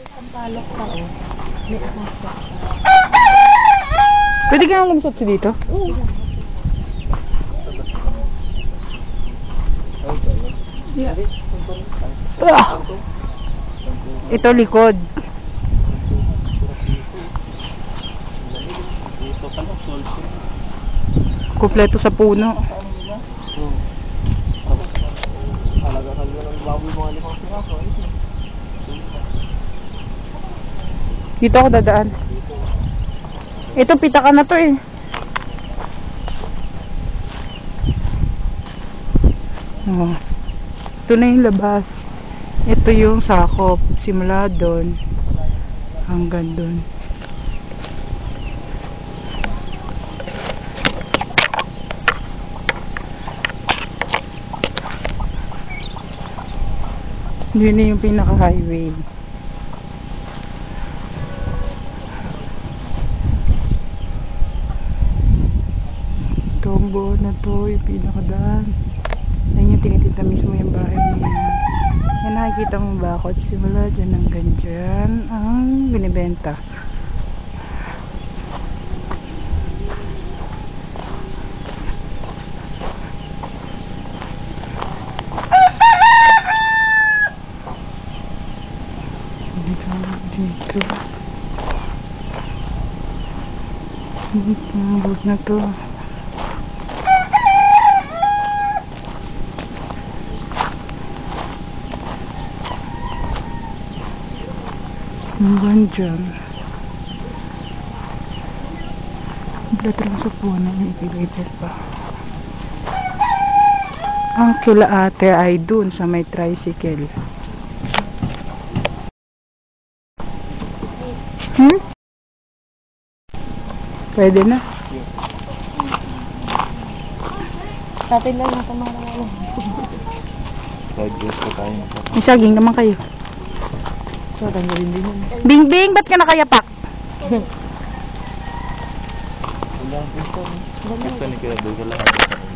Ang palok pa oh. May akasya. Pwede ka nang lumusot sa dito? Oo. Ah! Ito likod. Kompleto sa puno. Dito ako dadaan. Ito pitaka na to eh. Oh. Ito na yung labas. Ito yung sakop. Simula doon hanggang doon. Yun na yung pinaka-highway. Tombo na to, yung pinakadaan. Ayun yung tinitinda mismo yung bahay niya. Yan, nakikita mo ba ako? Simula dyan hanggang dyan ang binibenta. Dito. Ang na to. Hanggang dyan. Kompleto lang sa puno. May ipilipot pa. Ang kila ate ay dun sa may tricycle. Pwede na. Tatay lang natin mga naman. May saging naman kayo. So, tanggalin din yun. Bing-bing, ba't ka nakayapak? Ito ni Kaya Doy ka lahat.